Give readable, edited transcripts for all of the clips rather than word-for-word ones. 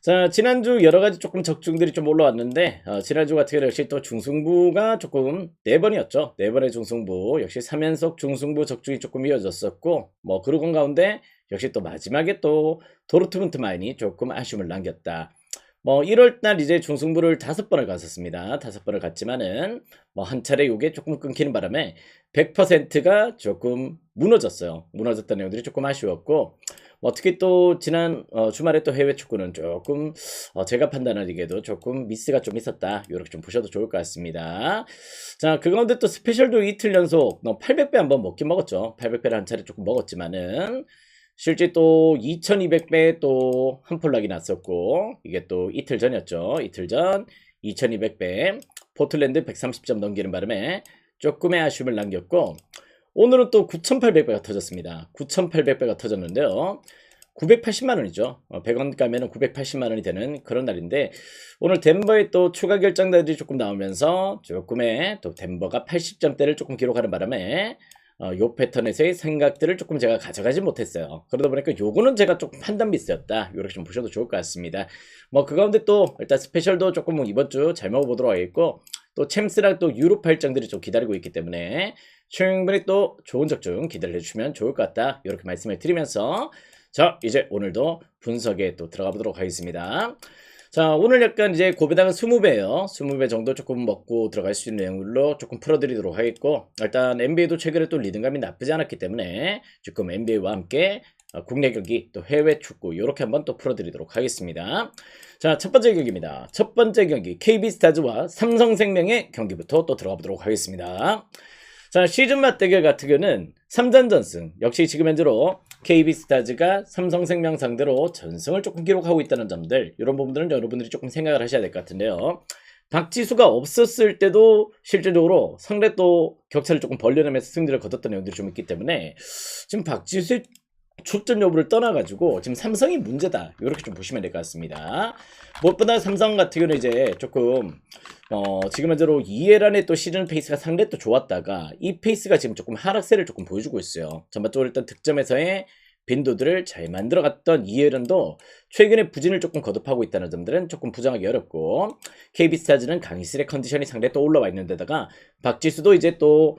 자, 지난주 여러 가지 조금 적중들이 좀 올라왔는데, 지난주 같은 경우 역시 또 중승부가 조금 4번이었죠. 4번의 중승부. 역시 3연속 중승부 적중이 조금 이어졌었고, 뭐, 그러건 가운데 역시 또 마지막에 또 도르트문트 마인이 조금 아쉬움을 남겼다. 뭐 1월달 이제 중승부를 5번을 갔었습니다. 5번을 갔지만은 뭐 한 차례 요게 조금 끊기는 바람에 100%가 조금 무너졌어요. 무너졌던 내용들이 조금 아쉬웠고, 뭐 특히 또 지난 주말에 또 해외 축구는 조금 제가 판단하기에도 조금 미스가 좀 있었다. 이렇게 좀 보셔도 좋을 것 같습니다. 자, 그 가운데 또 스페셜도 이틀 연속 800배 한번 먹긴 먹었죠. 800배를 한 차례 조금 먹었지만은 실제 또 2200배 또 한 폴락이 났었고, 이게 또 이틀 전이었죠. 이틀 전 2200배 포틀랜드 130점 넘기는 바람에 조금의 아쉬움을 남겼고, 오늘은 또 9800배가 터졌습니다. 9800배가 터졌는데요. 980만원이죠. 100원 가면은 980만원이 되는 그런 날인데, 오늘 덴버에 또 추가 결정들이 조금 나오면서 조금의 또 덴버가 80점대를 조금 기록하는 바람에 요 패턴에서의 생각들을 조금 제가 가져가지 못했어요. 그러다 보니까 요거는 제가 조금 판단 미스였다. 이렇게 좀 보셔도 좋을 것 같습니다. 뭐 그 가운데 또 일단 스페셜도 조금 뭐 이번 주 잘 먹어보도록 하겠고, 또 챔스랑 또 유럽 할정들이 좀 기다리고 있기 때문에 충분히 또 좋은 적중 기대를 해주시면 좋을 것 같다. 이렇게 말씀을 드리면서, 자, 이제 오늘도 분석에 또 들어가 보도록 하겠습니다. 자, 오늘 약간 이제 고배당은 20배예요. 20배 정도 조금 먹고 들어갈 수 있는 내용들로 조금 풀어드리도록 하겠고, 일단 NBA도 최근에 또 리듬감이 나쁘지 않았기 때문에 조금 NBA와 함께 국내 경기 또 해외 축구 이렇게 한번 또 풀어드리도록 하겠습니다. 자, 첫 번째 경기입니다. 첫 번째 경기 KB스타즈와 삼성생명의 경기부터 또 들어가 보도록 하겠습니다. 자, 시즌 맞대결 같은 경우는 3전 전승. 역시 지금 현재로 KB스타즈가 삼성생명 상대로 전승을 조금 기록하고 있다는 점들, 이런 부분들은 여러분들이 조금 생각을 하셔야 될 것 같은데요. 박지수가 없었을 때도 실질적으로 상대 또 격차를 조금 벌려내면서 승리를 거뒀던 내용들이 좀 있기 때문에 지금 박지수의 출전 여부를 떠나가지고 지금 삼성이 문제다. 이렇게 좀 보시면 될 것 같습니다. 무엇보다 삼성 같은 경우는 이제 조금 지금 현재로 이해란의 또 시즌 페이스가 상당히 또 좋았다가 이 페이스가 지금 조금 하락세를 조금 보여주고 있어요. 전반적으로 일단 득점에서의 빈도들을 잘 만들어갔던 이해란도 최근에 부진을 조금 거듭하고 있다는 점들은 조금 부정하기 어렵고, KB스타즈는 강희슬의 컨디션이 상당히 또 올라와 있는 데다가 박지수도 이제 또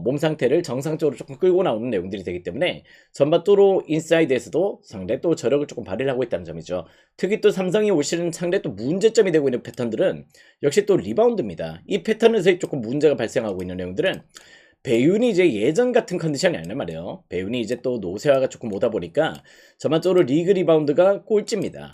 몸 상태를 정상적으로 조금 끌고 나오는 내용들이 되기 때문에 전반적으로 인사이드에서도 상당히 또 저력을 조금 발휘를 하고 있다는 점이죠. 특히 또 삼성이 올 시즌 상당히 또 문제점이 되고 있는 패턴들은 역시 또 리바운드입니다. 이 패턴에서 조금 문제가 발생하고 있는 내용들은 배윤이 이제 예전 같은 컨디션이 아니란 말이에요. 배윤이 이제 또 노쇠화가 조금 오다 보니까 전반적으로 리그 리바운드가 꼴찌입니다.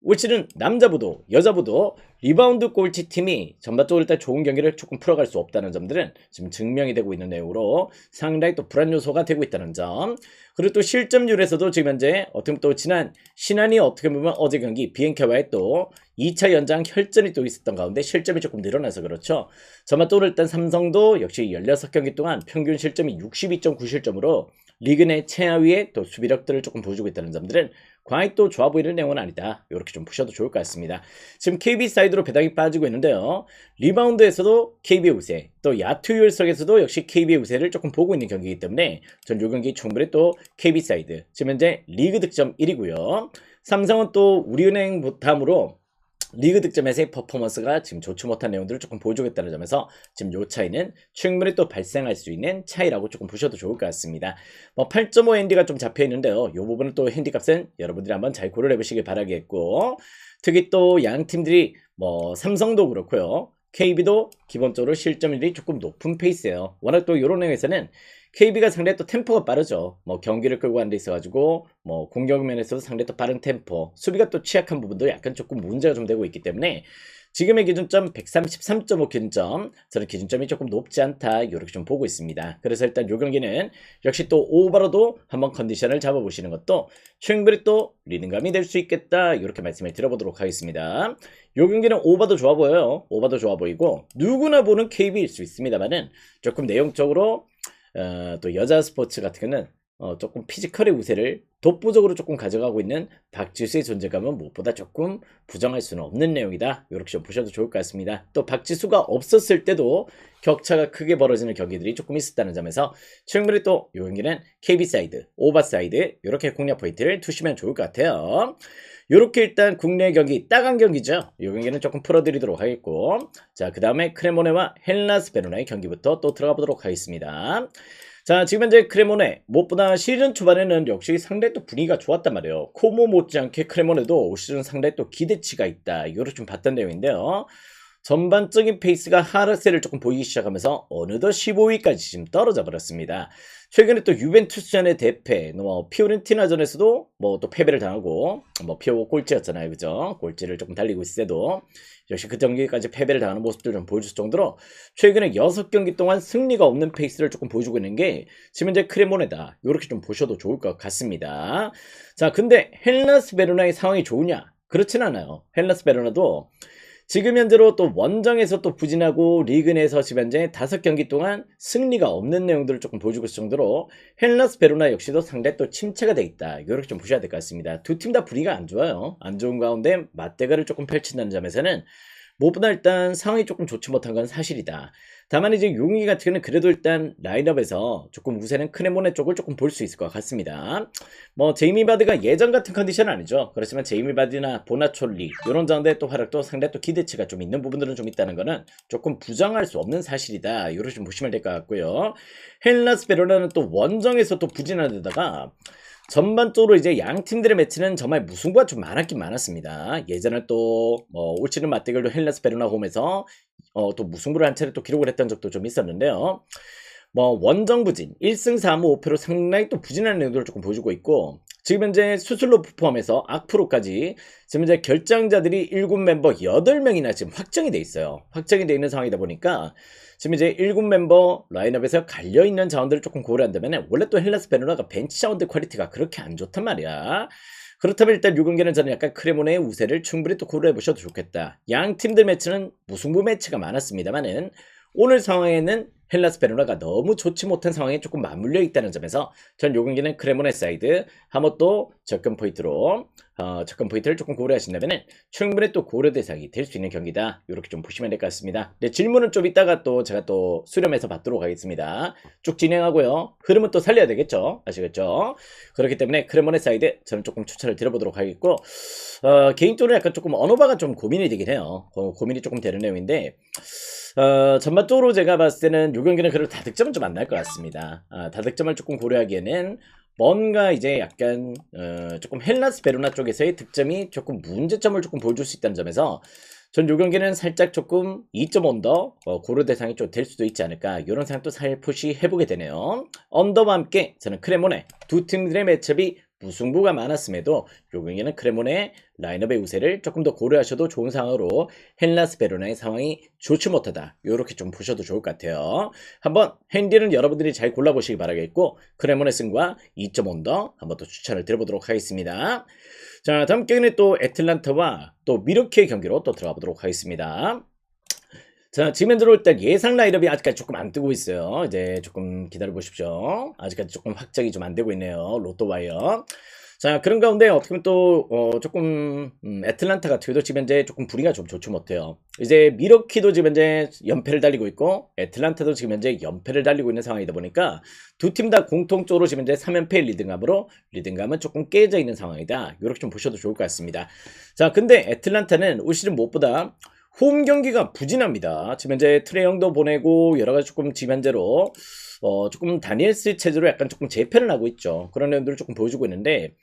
올 시즌 남자부도 여자부도 리바운드 꼴찌 팀이 전반적으로 일단 좋은 경기를 조금 풀어갈 수 없다는 점들은 지금 증명이 되고 있는 내용으로 상당히 또 불안 요소가 되고 있다는 점. 그리고 또 실점률에서도 지금 현재 어떻게 보면 또 지난 신한이 어떻게 보면 어제 경기 BNK와의 또 2차 연장 혈전이 또 있었던 가운데 실점이 조금 늘어나서 그렇죠. 전반적으로 일단 삼성도 역시 16경기 동안 평균 실점이 62.9실점으로 리그 내 최하위의 또 수비력들을 조금 보여주고 있다는 점들은 과히 또 좋아 보이는 내용은 아니다. 이렇게 좀 보셔도 좋을 것 같습니다. 지금 KB 사이드로 배당이 빠지고 있는데요. 리바운드에서도 KB의 우세, 또 야투율석에서도 역시 KB의 우세를 조금 보고 있는 경기이기 때문에 전 이 경기 충분히 또 KB 사이드, 지금 현재 리그 득점 1위고요. 삼성은 또 우리은행 다음으로 리그 득점에서의 퍼포먼스가 지금 좋지 못한 내용들을 조금 보여주겠다는 점에서 지금 요 차이는 충분히 또 발생할 수 있는 차이라고 조금 보셔도 좋을 것 같습니다. 뭐 8.5 핸디가 좀 잡혀 있는데요. 요 부분은 또 핸디값은 여러분들이 한번 잘 고려해 보시길 바라겠고, 특히 또 양 팀들이 뭐 삼성도 그렇고요. KB도 기본적으로 실점률이 조금 높은 페이스예요. 워낙 또 요런 내용에서는 KB가 상당히 또 템포가 빠르죠. 뭐 경기를 끌고 가는 데 있어가지고 뭐 공격 면에서도 상당히 또 빠른 템포, 수비가 또 취약한 부분도 약간 조금 문제가 좀 되고 있기 때문에 지금의 기준점 133.5 기준점, 저는 기준점이 조금 높지 않다 이렇게 좀 보고 있습니다. 그래서 일단 요 경기는 역시 또 오버로도 한번 컨디션을 잡아보시는 것도 충분히 또 리듬감이 될 수 있겠다 이렇게 말씀을 드려보도록 하겠습니다. 요 경기는 오버도 좋아 보여요. 오버도 좋아 보이고 누구나 보는 KB일 수 있습니다만은 조금 내용적으로 또 여자 스포츠 같은 경우는 조금 피지컬의 우세를 독보적으로 조금 가져가고 있는 박지수의 존재감은 무엇보다 조금 부정할 수는 없는 내용이다. 이렇게 좀 보셔도 좋을 것 같습니다. 또 박지수가 없었을 때도 격차가 크게 벌어지는 경기들이 조금 있었다는 점에서 충분히 또 이 경기는 KB 사이드, 오버 사이드 이렇게 공략 포인트를 두시면 좋을 것 같아요. 요렇게 일단 국내 경기 딱 한 경기죠. 이 경기는 조금 풀어드리도록 하겠고, 자, 그 다음에 크레모네와 헬라스 베로나의 경기부터 또 들어가 보도록 하겠습니다. 자, 지금 현재 크레모네 무엇보다 시즌 초반에는 역시 상당히 또 분위기가 좋았단 말이에요. 코모 못지않게 크레모네도 올 시즌 상당히 또 기대치가 있다, 이거를 좀 봤던 내용인데요. 전반적인 페이스가 하락세를 조금 보이기 시작하면서 어느덧 15위까지 지금 떨어져 버렸습니다. 최근에 또 유벤투스전의 대패, 피오렌티나전에서도 뭐 또 패배를 당하고, 뭐 피오 꼴찌였잖아요, 그죠? 꼴찌를 조금 달리고 있을 때도 역시 그 경기까지 패배를 당하는 모습들 좀 보여줄 정도로 최근에 6경기 동안 승리가 없는 페이스를 조금 보여주고 있는 게 지금 현재 크레모네다, 이렇게 좀 보셔도 좋을 것 같습니다. 자, 근데 헬라스 베로나의 상황이 좋으냐? 그렇진 않아요. 헬라스 베로나도 지금 현재로 또 원정에서 또 부진하고 리그 내에서 지금 현재 5경기 동안 승리가 없는 내용들을 조금 보여주고 있을 정도로 헬라스 베로나 역시도 상당히 또 침체가 돼 있다, 이렇게 좀 보셔야 될 것 같습니다. 두 팀 다 분위기가 안 좋아요. 안 좋은 가운데 맞대결을 조금 펼친다는 점에서는 무엇보다 일단 상황이 조금 좋지 못한 건 사실이다. 다만 이제 용기 같은 경우는 그래도 일단 라인업에서 조금 우세는 크레모네 쪽을 조금 볼 수 있을 것 같습니다. 뭐 제이미 바드가 예전 같은 컨디션은 아니죠. 그렇지만 제이미 바드나 보나촐리 이런 자원들의 또 활약도 상당히 또 기대치가 좀 있는 부분들은 좀 있다는 거는 조금 부정할 수 없는 사실이다, 이렇게 좀 보시면 될 것 같고요. 헬라스 베로나는 또 원정에서 또 부진한 데다가 전반적으로 이제 양 팀들의 매치는 정말 무승부가 좀 많았긴 많았습니다. 예전에 또 올 시즌 맞대결도 헬라스 베로나 홈에서 또 무승부를 한 차례 또 기록을 했던 적도 좀 있었는데요. 뭐 원정 부진 1승 4무 5패로 상당히 또 부진한 내용들을 조금 보여주고 있고, 지금 현재 수슬로프 포함해서 악프로까지 지금 현재 결정자들이 1군 멤버 8명이나 지금 확정이 돼 있어요. 확정이 돼 있는 상황이다 보니까 지금 이제 1군 멤버 라인업에서 갈려있는 자원들을 조금 고려한다면 원래 또 헬라스 베로나가 벤치 자원들 퀄리티가 그렇게 안 좋단 말이야. 그렇다면 일단 6경기는 저는 약간 크레모네의 우세를 충분히 또 고려해 보셔도 좋겠다. 양 팀들 매치는 무승부 매치가 많았습니다만은 오늘 상황에는 헬라스 베로나가 너무 좋지 못한 상황에 조금 맞물려 있다는 점에서 전 요 경기는 크레모네 사이드 한번 또 접근 포인트로 접근 포인트를 조금 고려하신다면 충분히 또 고려 대상이 될 수 있는 경기다, 이렇게 좀 보시면 될 것 같습니다. 네, 질문은 좀 이따가 또 제가 또 수렴해서 받도록 하겠습니다. 쭉 진행하고요. 흐름은 또 살려야 되겠죠, 아시겠죠? 그렇기 때문에 크레모네 사이드 저는 조금 추천을 드려보도록 하겠고, 개인적으로 약간 조금 언어바가 좀 고민이 되긴 해요. 고민이 조금 되는 내용인데, 전반적으로 제가 봤을 때는 요 경기는 그래도 다득점은 좀 안 날 것 같습니다. 다득점을 조금 고려하기에는 뭔가 이제 약간 조금 헬라스 베로나 쪽에서의 득점이 조금 문제점을 조금 보여줄 수 있다는 점에서 전 요 경기는 살짝 조금 2점 언더 고려 대상이 좀 될 수도 있지 않을까, 이런 생각도 살포시 해보게 되네요. 언더와 함께 저는 크레모네 두 팀들의 매첩이 무승부가 많았음에도 요 경기는 크레모네의 라인업의 우세를 조금 더 고려하셔도 좋은 상황으로 헬라스 베로나의 상황이 좋지 못하다, 이렇게 좀 보셔도 좋을 것 같아요. 한번 핸디는 여러분들이 잘 골라보시기 바라겠고, 크레모네 승과 2점 언더 한번 또 추천을 드려보도록 하겠습니다. 자, 다음 경기는 또 애틀란타와 또 미르키의 경기로 또 들어가 보도록 하겠습니다. 자, 지금 현재로 일단 예상 라인업이 아직까지 조금 안 뜨고 있어요. 이제 조금 기다려 보십시오. 아직까지 조금 확정이 좀 안 되고 있네요, 로또와이어. 자, 그런 가운데 어떻게 보면 또 조금 애틀란타 같은 경우도 지금 현재 조금 분위기가 좀 좋지 못해요. 이제 미러키도 지금 현재 연패를 달리고 있고 애틀란타도 지금 현재 연패를 달리고 있는 상황이다 보니까 두 팀 다 공통적으로 지금 현재 3연패 리딩감으로 리딩감은 조금 깨져 있는 상황이다, 이렇게 좀 보셔도 좋을 것 같습니다. 자, 근데 애틀란타는 올 시즌 무엇보다 홈 경기가 부진합니다. 지금 현재 트레이형도 보내고 여러가지 조금 지금 현재로 조금 다니엘스 체제로 약간 조금 재편을 하고 있죠. 그런 내용들을 조금 보여주고 있는데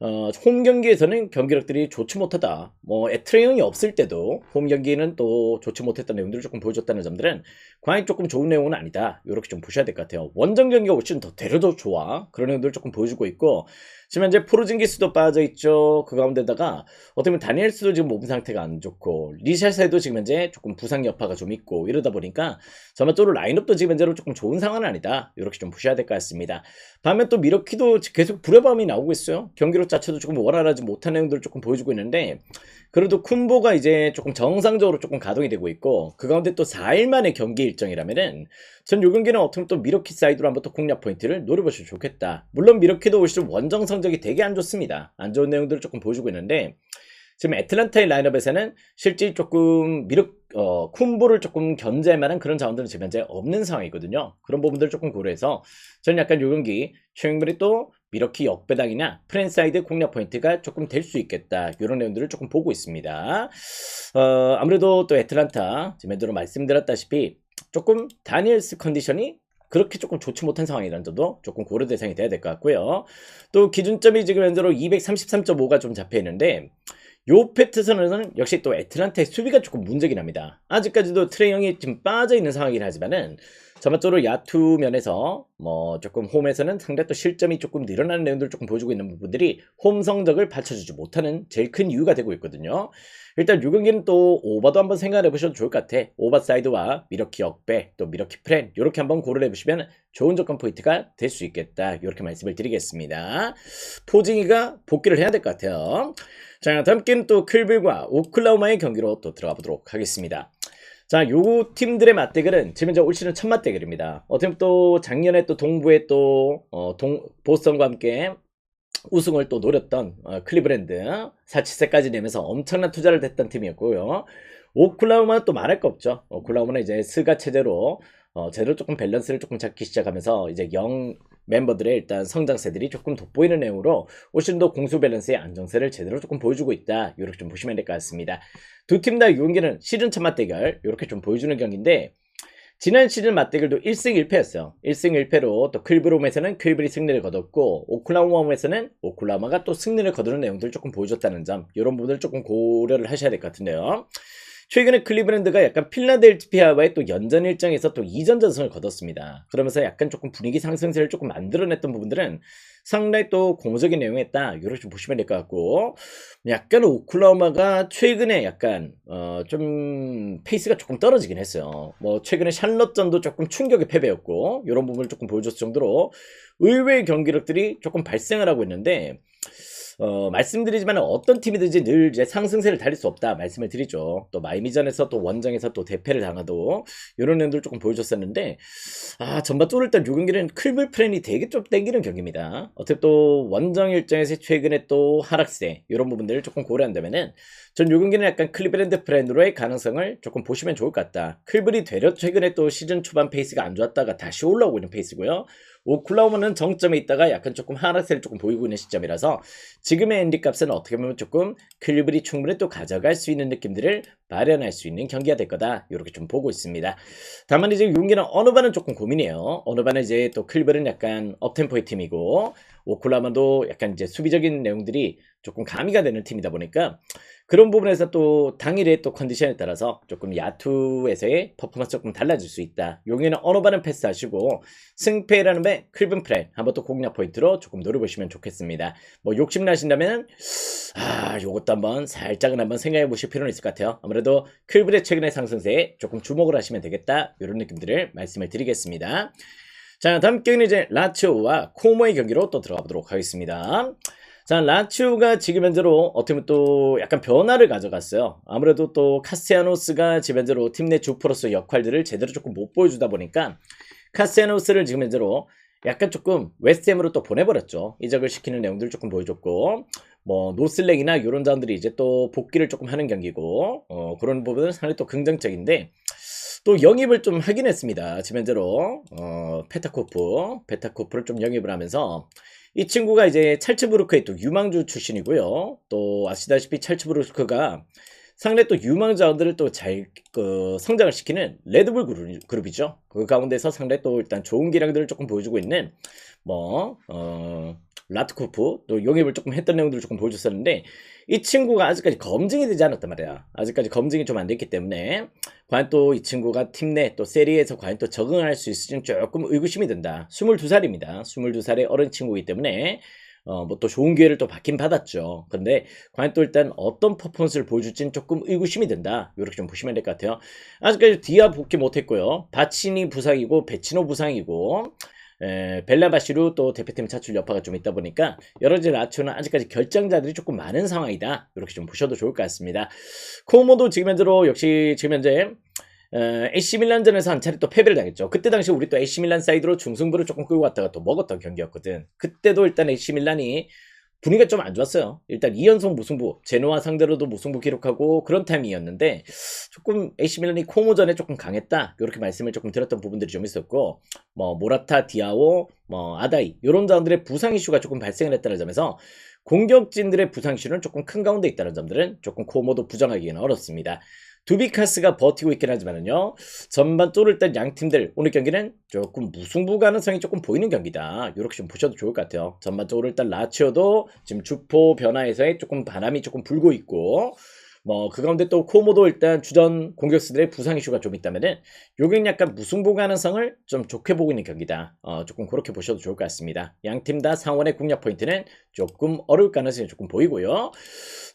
홈 경기에서는 경기력들이 좋지 못하다. 뭐 트레이형이 없을 때도 홈 경기는 또 좋지 못했던 내용들을 조금 보여줬다는 점들은 과연 조금 좋은 내용은 아니다, 이렇게 좀 보셔야 될 것 같아요. 원정 경기가 훨씬 더 데려도 좋아, 그런 내용들을 조금 보여주고 있고, 지금 현재 포르징기스도 빠져있죠. 그 가운데다가 어떻게 보면 다니엘스도 지금 몸 상태가 안 좋고 리샤세도 지금 현재 조금 부상 여파가 좀 있고, 이러다 보니까 전반적으로 라인업도 지금 현재로 조금 좋은 상황은 아니다, 이렇게 좀 보셔야 될 것 같습니다. 반면 또 미러키도 계속 불협화음이 나오고 있어요. 경기력 자체도 조금 원활하지 못한 내용들을 조금 보여주고 있는데, 그래도 쿤보가 이제 조금 정상적으로 조금 가동이 되고 있고, 그 가운데 또 4일 만의 경기 일정이라면은 전 요 경기는 어떻게 보면 또 미러키 사이드로 한번 또 공략 포인트를 노려보시면 좋겠다. 물론 미러키도 올 시즌 원정 성적이 되게 안 좋습니다. 안 좋은 내용들을 조금 보여주고 있는데, 지금 애틀란타의 라인업에서는 실제 조금 쿤보를 조금 견제할 만한 그런 자원들은 지금 현재 없는 상황이거든요. 그런 부분들을 조금 고려해서 저는 약간 요 경기 충분히 또 미러키 역배당이나 프랜사이드 공략 포인트가 조금 될 수 있겠다. 이런 내용들을 조금 보고 있습니다. 아무래도 또 애틀란타 지금 전에 말씀드렸다시피 조금 다니엘스 컨디션이 그렇게 조금 좋지 못한 상황이라는 점도 조금 고려 대상이 돼야 될 것 같고요. 또 기준점이 지금 현재로 233.5가 좀 잡혀 있는데 요 패트선에서는 역시 또 애틀란타의 수비가 조금 문제긴 합니다. 아직까지도 트레이 형이 지금 빠져 있는 상황이긴 하지만은 전반적으로 야투 면에서 뭐 조금 홈에서는 상당히 또 실점이 조금 늘어나는 내용들을 조금 보여주고 있는 부분들이 홈 성적을 받쳐주지 못하는 제일 큰 이유가 되고 있거든요. 일단 6경기는 또 오버도 한번 생각해 보셔도 좋을 것 같아. 오버사이드와 미러키 역배 또 미러키 프렌 이렇게 한번 고려해 보시면 좋은 조건 포인트가 될 수 있겠다. 이렇게 말씀을 드리겠습니다. 포징이가 복귀를 해야 될 것 같아요. 자, 다음 게임은 또 클빌과 오클라호마의 경기로 또 들어가 보도록 하겠습니다. 자, 요 팀들의 맞대결은 지금 올 시즌 첫 맞대결입니다. 어떻게 보면 또 작년에 또 동부에 또 보스턴과 함께 우승을 또 노렸던 클리브랜드 4-7세까지 내면서 엄청난 투자를 했던 팀이었고요. 오클라호마는 또 말할 거 없죠. 오클라호마는 이제 스가 체제로 제대로 조금 밸런스를 조금 잡기 시작하면서 이제 영 멤버들의 일단 성장세들이 조금 돋보이는 내용으로 올 시즌도 공수 밸런스의 안정세를 제대로 조금 보여주고 있다. 이렇게 좀 보시면 될 것 같습니다. 두 팀 다 이 경기는 시즌 첫 맞대결 이렇게 좀 보여주는 경기인데 지난 시즌 맞대결도 1승 1패였어요. 1승 1패로 또 클브롬에서는 클블이 승리를 거뒀고 오클라호마에서는 오클라호마가 또 승리를 거두는 내용들을 조금 보여줬다는 점 이런 부분을 조금 고려를 하셔야 될 것 같은데요. 최근에 클리브랜드가 약간 필라델피아와의 또 연전 일정에서 또 2전 전승을 거뒀습니다. 그러면서 약간 조금 분위기 상승세를 조금 만들어냈던 부분들은 상당히 또 고무적인 내용이었다. 이렇게 좀 보시면 될 것 같고 약간 오클라호마가 최근에 약간 좀 페이스가 조금 떨어지긴 했어요. 뭐 최근에 샬럿전도 조금 충격의 패배였고 이런 부분을 조금 보여줬을 정도로 의외의 경기력들이 조금 발생을 하고 있는데 말씀드리지만 어떤 팀이든지 늘 이제 상승세를 달릴 수 없다 말씀을 드리죠. 또 마이미전에서 또 원정에서 또 대패를 당하도 이런 내용들 조금 보여줬었는데 전반적으로 일단 요 경기는 클블 프렌이 되게 좀 땡기는 경기입니다. 어떻게 또 원정 일정에서 최근에 또 하락세 이런 부분들을 조금 고려한다면은 전 요 경기는 약간 클리브랜드 프렌으로의 가능성을 조금 보시면 좋을 것 같다. 클블이 되려 최근에 또 시즌 초반 페이스가 안 좋았다가 다시 올라오고 있는 페이스고요. 오클라호마는 정점에 있다가 약간 조금 하락세를 조금 보이고 있는 시점이라서 지금의 엔디 값은 어떻게 보면 조금 클블이 충분히 또 가져갈 수 있는 느낌들을 마련할 수 있는 경기가 될 거다. 이렇게 좀 보고 있습니다. 다만 이제 경기는 어느 반은 조금 고민이에요. 어느 반은 이제 또 클블은 약간 업템포의 팀이고 오클라호마도 약간 이제 수비적인 내용들이 조금 가미가 되는 팀이다 보니까 그런 부분에서 또 당일의 또 컨디션에 따라서 조금 야투에서의 퍼포먼스 조금 달라질 수 있다. 용에는 어느 반은 패스하시고 승패라는 배 클븐 프렌 한번 또 공략 포인트로 조금 노려보시면 좋겠습니다. 뭐 욕심 나신다면 요것도 한번 살짝은 한번 생각해 보실 필요는 있을 것 같아요. 아무래도 클븐의 최근의 상승세에 조금 주목을 하시면 되겠다. 이런 느낌들을 말씀을 드리겠습니다. 자, 다음 경기는 이제 라치오와 코모의 경기로 또 들어가 보도록 하겠습니다. 자, 라치오가 지금 현재로 어떻게 보면 또 약간 변화를 가져갔어요. 아무래도 또 카스티아노스가 지금 현재로 팀 내 주포로서 역할들을 제대로 조금 못 보여주다 보니까 카스티아노스를 지금 현재로 약간 조금 웨스트햄으로 또 보내버렸죠. 이적을 시키는 내용들을 조금 보여줬고 뭐 노슬렉이나 이런 자원들이 이제 또 복귀를 조금 하는 경기고 그런 부분은 상당히 또 긍정적인데 또 영입을 좀 하긴 했습니다. 지금 현재로 페타코프를 좀 영입을 하면서 이 친구가 이제 찰츠부르크의 또 유망주 출신이고요. 또 아시다시피 찰츠부르크가 상당히 또 유망 자원들을 또 잘 성장을 시키는 레드불 그룹이죠. 그 가운데서 상당히 또 일단 좋은 기량들을 조금 보여주고 있는 라트코프 또 영입을 조금 했던 내용들을 조금 보여줬었는데 이 친구가 아직까지 검증이 되지 않았단 말이야. 아직까지 검증이 좀 안 됐기 때문에 과연 또 이 친구가 팀 내 또 세리에서 과연 또 적응할 수 있을지는 조금 의구심이 든다. 22살입니다. 22살의 어린 친구이기 때문에 뭐 또 좋은 기회를 또 받긴 받았죠. 근데 과연 또 일단 어떤 퍼포먼스를 보여줄지는 조금 의구심이 든다. 이렇게 좀 보시면 될 것 같아요. 아직까지 디아 복귀 못했고요. 바치니 부상이고 베치노 부상이고 벨라바시루 또 대표팀 차출 여파가 좀 있다 보니까 여러 가지 라치오는 아직까지 결정자들이 조금 많은 상황이다. 이렇게 좀 보셔도 좋을 것 같습니다. 코모도 지금 현재로 역시 지금 현재 AC 밀란전에서 한 차례 또 패배를 당했죠. 그때 당시 우리 또 AC 밀란 사이드로 중승부를 조금 끌고 갔다가 또 먹었던 경기였거든. 그때도 일단 AC 밀란이 분위기가 좀 안 좋았어요. 일단 2연속 무승부, 제노아 상대로도 무승부 기록하고 그런 타이밍이었는데 조금 AC 밀란이 코모전에 조금 강했다. 이렇게 말씀을 조금 드렸던 부분들이 좀 있었고 뭐 모라타, 디아오, 뭐 아다이 이런 자원들의 부상 이슈가 조금 발생을 했다는 점에서 공격진들의 부상 이슈는 조금 큰 가운데 있다는 점들은 조금 코모도 부정하기는 어렵습니다. 두비카스가 버티고 있긴 하지만은요, 전반 뚫을 땐 양 팀들 오늘 경기는 조금 무승부 가능성이 조금 보이는 경기다. 이렇게 좀 보셔도 좋을 것 같아요. 전반적으로 일단 라치오도 지금 주포 변화에서의 조금 바람이 조금 불고 있고, 뭐 그 가운데 또 코모도 일단 주전 공격수들의 부상 이슈가 좀 있다면은 요긴 약간 무승부 가능성을 좀 좋게 보고 있는 경기다. 조금 그렇게 보셔도 좋을 것 같습니다. 양 팀 다 상원의 공략 포인트는 조금 어려울 가능성이 조금 보이고요.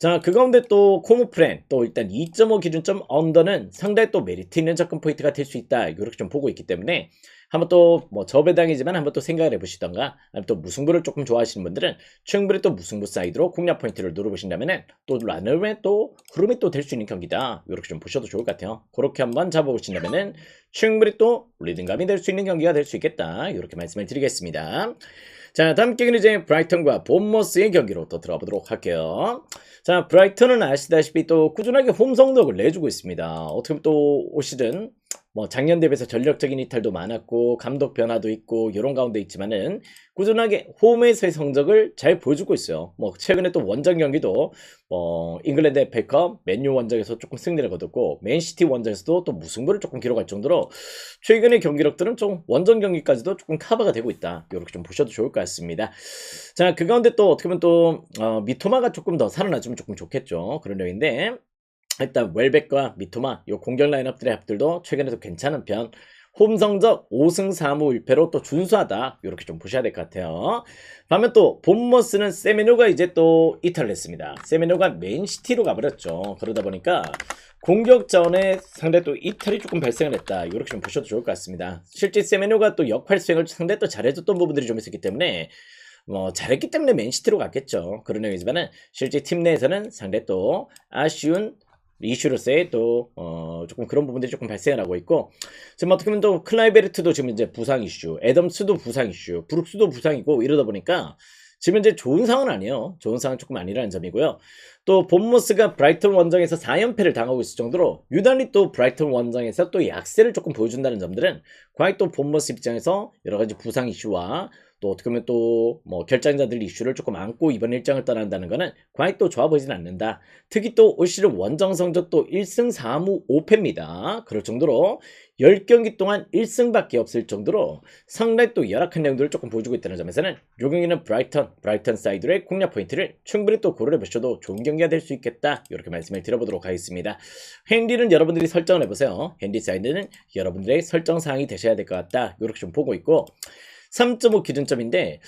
자, 그 가운데 또 코모프렌 또 일단 2.5 기준점 언더는 상당히 또 메리트 있는 접근 포인트가 될 수 있다. 이렇게 좀 보고 있기 때문에 한번 또 뭐 저배당이지만 한번 또 생각을 해보시던가 아니면 또 무승부를 조금 좋아하시는 분들은 충분히 또 무승부 사이드로 공략 포인트를 노려보신다면은 또 라늘의 또 흐름이 또 될 수 있는 경기다. 이렇게 좀 보셔도 좋을 것 같아요. 그렇게 한번 잡아보신다면은 충분히 또 리듬감이 될 수 있는 경기가 될 수 있겠다. 이렇게 말씀을 드리겠습니다. 자, 다음 경기는 이제 브라이턴과 본머스의 경기로 또 들어가 보도록 할게요. 자, 브라이턴은 아시다시피 또 꾸준하게 홈 성적을 내주고 있습니다. 어떻게 보면 또 올 시즌 뭐 작년 대비해서 전력적인 이탈도 많았고 감독 변화도 있고 이런 가운데 있지만은 꾸준하게 홈에서의 성적을 잘 보여주고 있어요. 뭐 최근에 또 원정 경기도 잉글랜드 FA컵 맨유 원정에서 조금 승리를 거뒀고 맨시티 원정에서도 또 무승부를 조금 기록할 정도로 최근의 경기력들은 좀 원정 경기까지도 조금 커버가 되고 있다. 이렇게 좀 보셔도 좋을 것 같습니다. 자, 그 가운데 또 어떻게 보면 또 미토마가 조금 더 살아나주면 조금 좋겠죠. 그런 내용인데 일단 웰백과 미토마 요 공격 라인업들의 합들도 최근에도 괜찮은 편. 홈 성적 5승 4무 1패로 또 준수하다. 이렇게 좀 보셔야 될 것 같아요. 반면 또 본머스는 세메뇨가 이제 또 이탈을 했습니다. 세메뇨가 맨시티로 가버렸죠. 그러다 보니까 공격전에 상당히 또 이탈이 조금 발생을 했다. 이렇게 좀 보셔도 좋을 것 같습니다. 실제 세메뇨가 또 역할 수행을 상당히 또 잘해줬던 부분들이 좀 있었기 때문에 잘했기 때문에 맨시티로 갔겠죠. 그런 의미지만은 실제 팀 내에서는 상당히 또 아쉬운 이슈로서의 또 조금 그런 부분들이 조금 발생을 하고 있고 지금 어떻게 보면 또 클라이베르트도 지금 이제 부상 이슈, 애덤스도 부상 이슈, 브룩스도 부상이고 이러다 보니까 지금 이제 좋은 상황은 아니에요. 좋은 상황은 조금 아니라는 점이고요. 또 본머스가 브라이턴 원정에서 4연패를 당하고 있을 정도로 유난히 또 브라이턴 원정에서 또 약세를 조금 보여준다는 점들은 과연 또 본머스 입장에서 여러 가지 부상 이슈와 또 어떻게 보면 또 뭐 결장자들 이슈를 조금 안고 이번 일정을 떠난다는 거는 과연 또 좋아 보이진 않는다. 특히 또 올 시즌 원정 성적도 1승 4무 5패입니다. 그럴 정도로 10경기 동안 1승밖에 없을 정도로 상당히 또 열악한 내용들을 조금 보여주고 있다는 점에서는 요 경기는 브라이턴 사이드의 공략 포인트를 충분히 또 고려해 보셔도 좋은 경기가 될 수 있겠다. 이렇게 말씀을 드려보도록 하겠습니다. 핸디는 여러분들이 설정을 해보세요. 핸디 사이드는 여러분들의 설정 사항이 되셔야 될 것 같다. 이렇게 좀 보고 있고 3.5 기준점인데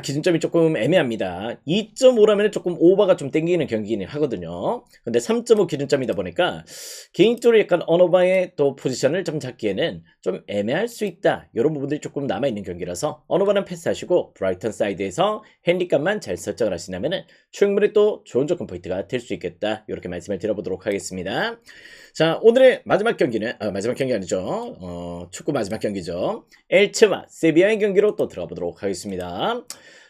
기준점이 조금 애매합니다. 2.5라면 조금 오버가 좀 땡기는 경기긴 하거든요. 근데 3.5 기준점이다 보니까 개인적으로 약간 언어바의 또 포지션을 좀 잡기에는 좀 애매할 수 있다. 이런 부분들이 조금 남아있는 경기라서 언어바는 패스하시고 브라이턴 사이드에서 핸디값만 잘 설정을 하시냐면은 충분히 또 좋은 조건 포인트가 될 수 있겠다. 이렇게 말씀을 드려보도록 하겠습니다. 자, 오늘의 마지막 경기는 마지막 경기 아니죠. 축구 마지막 경기죠. 엘체와 세비야의 경기로 또 들어가 보도록 하겠습니다.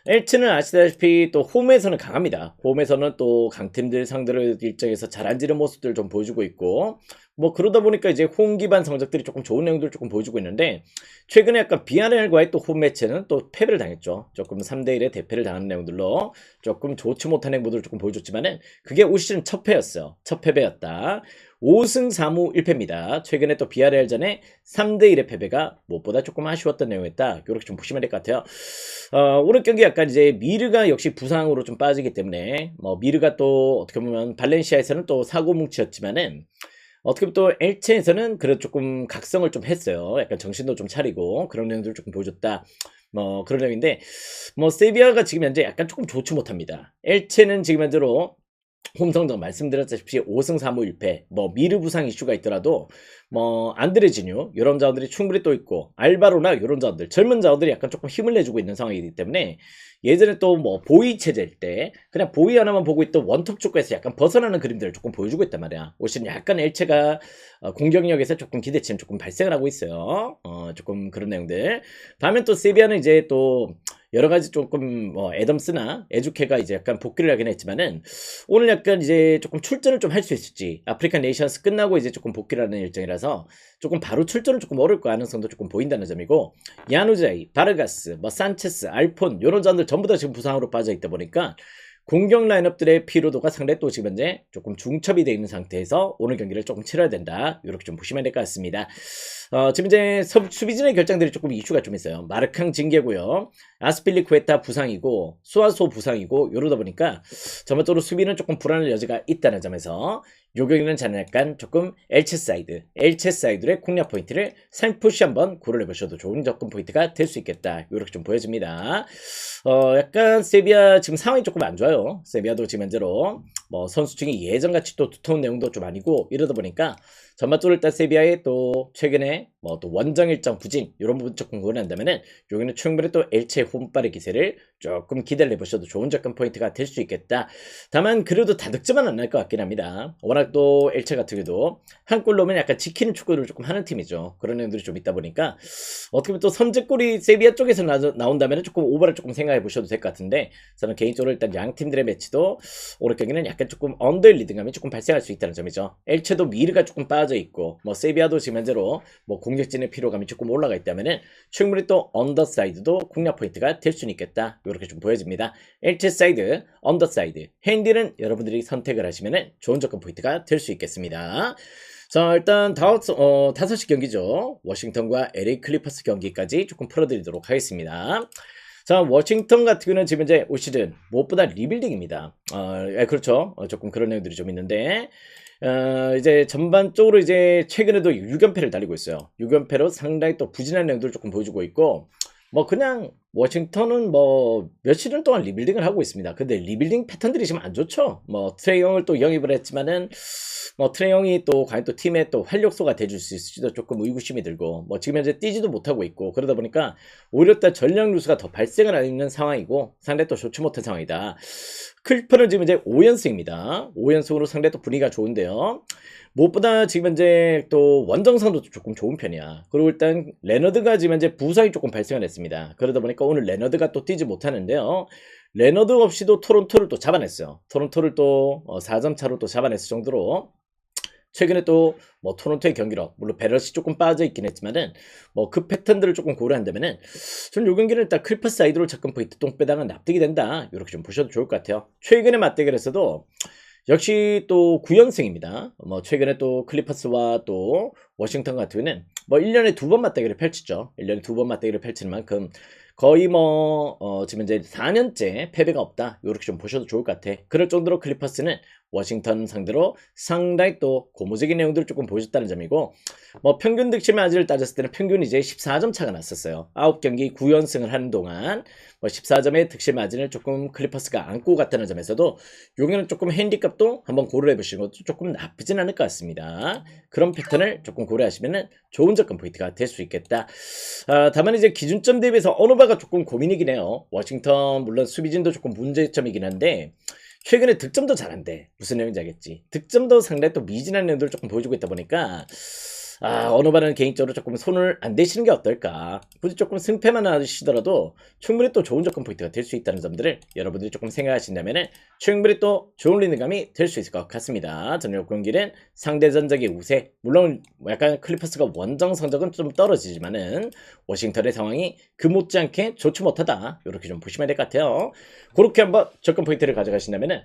엘체는 아시다시피 또 홈에서는 강합니다. 홈에서는 또 강팀들 상대로 일정에서 잘 앉는 모습들을 좀 보여주고 있고 뭐 그러다 보니까 이제 홈 기반 성적들이 조금 좋은 내용들을 조금 보여주고 있는데 최근에 약간 비아레알과의 또 홈 매치는 또 패배를 당했죠. 조금 3대1의 대패를 당하는 내용들로 조금 좋지 못한 행보들을 조금 보여줬지만은 그게 올 시즌 첫 패였어요. 첫 패배였다. 5승 4무 1패입니다. 최근에 또 비아레알전에 3대1의 패배가 무엇보다 조금 아쉬웠던 내용이었다. 이렇게 좀 보시면 될 것 같아요. 오늘 경기 약간 이제 미르가 역시 부상으로 좀 빠지기 때문에 미르가 또 어떻게 보면 발렌시아에서는 또 사고 뭉치였지만은 어떻게 보면 또 엘체에서는 그래도 조금 각성을 좀 했어요. 약간 정신도 좀 차리고 그런 내용들을 조금 보여줬다. 그런 내용인데 세비야가 지금 현재 약간 조금 좋지 못합니다. 엘체는 지금 현재로 홈 성적 말씀드렸다시피 5승 3무 1패 미르 부상 이슈가 있더라도 안드레지뉴 이런 자원들이 충분히 또 있고 알바로나 이런 자원들 젊은 자원들이 약간 조금 힘을 내주고 있는 상황이기 때문에 예전에 또 뭐 보이 체제일 때 그냥 보이 하나만 보고 있던 원톱 축구에서 약간 벗어나는 그림들을 조금 보여주고 있단 말이야. 올 시즌 약간 엘체가 공격력에서 조금 기대치는 조금 발생을 하고 있어요. 조금 그런 내용들. 반면 또 세비야는 이제 또 여러 가지 조금 뭐 애덤스나 에주케가 이제 약간 복귀를 하긴 했지만은 오늘 약간 이제 조금 출전을 좀 할 수 있을지, 아프리카 네이션스 끝나고 이제 조금 복귀를 하는 일정이라서 조금 바로 출전은 조금 어려울 가능성도 조금 보인다는 점이고, 야누자이, 바르가스, 뭐 산체스, 알폰 요런 점들 전부 다 지금 부상으로 빠져 있다 보니까 공격 라인업들의 피로도가 상당히 또 지금 현재 조금 중첩이 되어 있는 상태에서 오늘 경기를 조금 치러야 된다, 이렇게 좀 보시면 될 것 같습니다. 지금 이제 수비진의 결정들이 조금 이슈가 좀 있어요. 마르캉 징계고요, 아스필리쿠에타 부상이고, 수아소 부상이고, 이러다 보니까 전반적으로 수비는 조금 불안할 여지가 있다는 점에서 요 경기는 저는 약간 조금 엘체 사이드의 공략 포인트를 살포시 한번 고려해 보셔도 좋은 접근 포인트가 될 수 있겠다, 이렇게 좀 보여집니다. 약간 세비야 지금 상황이 조금 안 좋아요. 세비야도 지금 현재로 뭐 선수층이 예전같이 또 두터운 내용도 좀 아니고, 이러다 보니까 전반적으로 일단 세비야의 또 최근에 뭐 또 원정 일정 부진 이런 부분 조금 고려한다면은 여기는 충분히 또 엘체 홈발의 기세를 조금 기대를 해보셔도 좋은 접근 포인트가 될 수 있겠다. 다만 그래도 다득점은 안 날 것 같긴 합니다. 워낙 또 엘체 같은 경우도 한 골 넣으면 약간 지키는 축구를 조금 하는 팀이죠. 그런 내용들이 좀 있다 보니까 어떻게 보면 또 선제골이 세비야 쪽에서 나온다면 조금 오버를 조금 생각해 보셔도 될 것 같은데, 저는 개인적으로 일단 양 팀들의 매치도 오늘 경기는 약간 조금 언더의 리듬감이 조금 발생할 수 있다는 점이죠. 엘체도 미르가 조금 빠져 있고, 뭐 세비야도 지금 현재로 뭐 공격진의 피로감이 조금 올라가 있다면은 충분히 또 언더사이드도 공략 포인트가 될 수는 있겠다, 이렇게 좀 보여집니다. 엘체 사이드, 언더사이드, 핸디는 여러분들이 선택을 하시면은 좋은 접근 포인트가 될 수 있겠습니다. 자, 일단 5시 경기죠. 워싱턴과 LA 클리퍼스 경기까지 조금 풀어드리도록 하겠습니다. 자, 워싱턴 같은 경우는 지금 이제 올 시즌 무엇보다 리빌딩입니다. 그렇죠. 조금 그런 내용들이 좀 있는데, 이제 전반적으로 이제 최근에도 6연패를 달리고 있어요. 6연패로 상당히 또 부진한 내용들을 조금 보여주고 있고, 뭐 그냥 워싱턴은 뭐 몇 시즌 동안 리빌딩을 하고 있습니다. 근데 리빌딩 패턴들이 지금 안 좋죠. 뭐 트레이 형을 또 영입을 했지만은 뭐 트레이 형이 또 과연 또 팀의 또 활력소가 돼줄 수 있을지도 조금 의구심이 들고, 뭐 지금 현재 뛰지도 못하고 있고, 그러다 보니까 오히려 또 전력 누수가 더 발생을 하는 상황이고 상당히 또 좋지 못한 상황이다. 클리퍼는 지금 이제 5연승입니다. 5연승으로 상당히 또 분위기가 좋은데요. 무엇보다 지금 현재 또 원정상도 조금 좋은 편이야. 그리고 일단 레너드가 지금 현재 부상이 조금 발생을 했습니다. 그러다 보니까 오늘 레너드가 또 뛰지 못하는데요. 레너드 없이도 토론토를 또 잡아냈어요. 토론토를 또 4점 차로 또 잡아냈을 정도로 최근에 또 뭐 토론토의 경기력, 물론 베럿이 조금 빠져 있긴 했지만은 뭐 그 패턴들을 조금 고려한다면은 전 요 경기는 일단 클리퍼스 사이드로 접근 포인트 똥배당은 납득이 된다, 이렇게 좀 보셔도 좋을 것 같아요. 최근의 맞대결에서도 역시 또 9연승입니다. 뭐 최근에 또 클리퍼스와 또 워싱턴 같은 경우는 뭐 1년에 2번 맞대결을 펼치죠. 1년에 2번 맞대결을 펼치는 만큼 거의 뭐 지금 이제 4년째 패배가 없다, 이렇게 좀 보셔도 좋을 것 같아. 그럴 정도로 클리퍼스는 워싱턴 상대로 상당히 또 고무적인 내용들을 조금 보여줬다는 점이고, 뭐 평균 득실 마진을 따졌을 때는 평균 이제 14점 차가 났었어요. 9경기 9연승을 하는 동안 뭐 14점의 득실 마진을 조금 클리퍼스가 안고 갔다는 점에서도 여기는 조금 핸디값도 한번 고려해 보시는 것도 조금 나쁘진 않을 것 같습니다. 그런 패턴을 조금 고려하시면은 좋은 접근 포인트가 될 수 있겠다. 다만 이제 기준점 대비해서 어느 바가 조금 고민이긴 해요. 워싱턴 물론 수비진도 조금 문제점이긴 한데 최근에 득점도 잘한대. 무슨 내용인지 알겠지? 득점도 상당히 또 미진한 내용들을 조금 보여주고 있다 보니까 어느 바는 개인적으로 조금 손을 안 대시는 게 어떨까. 굳이 조금 승패만 하시더라도 충분히 또 좋은 접근 포인트가 될 수 있다는 점들을 여러분들이 조금 생각하신다면 충분히 또 좋은 리듬감이 될 수 있을 것 같습니다. 저는 이 경기는 상대전적의 우세, 물론 약간 클리퍼스가 원정 성적은 좀 떨어지지만은 워싱턴의 상황이 그 못지않게 좋지 못하다, 이렇게 좀 보시면 될 것 같아요. 그렇게 한번 접근 포인트를 가져가신다면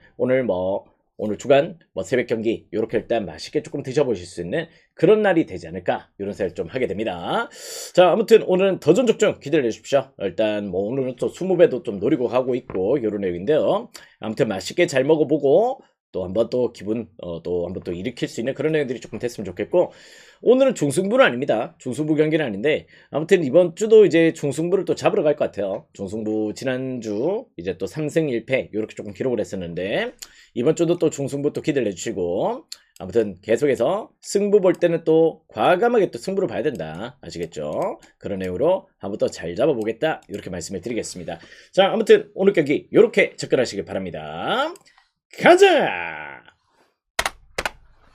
오늘 주간 뭐 새벽 경기 이렇게 일단 맛있게 조금 드셔보실 수 있는 그런 날이 되지 않을까, 이런 생각 좀 하게 됩니다. 자, 아무튼 오늘은 더전적중 기대를 해주십시오. 일단 뭐 오늘은 또 20배도 좀 노리고 가고 있고 이런 내용인데요. 아무튼 맛있게 잘 먹어보고 또 한번 또 기분 또 한번 또 일으킬 수 있는 그런 내용들이 조금 됐으면 좋겠고, 오늘은 중승부는 아닙니다. 중승부 경기는 아닌데 아무튼 이번 주도 이제 중승부를 또 잡으러 갈 것 같아요. 중승부 지난주 이제 또 3승 1패 이렇게 조금 기록을 했었는데 이번 주도 또 중승부 또 기대를 해주시고, 아무튼 계속해서 승부 볼 때는 또 과감하게 또 승부를 봐야 된다. 아시겠죠? 그런 내용으로 한번 더 잘 잡아보겠다. 이렇게 말씀을 드리겠습니다. 자, 아무튼 오늘 경기 이렇게 접근하시길 바랍니다. 가자!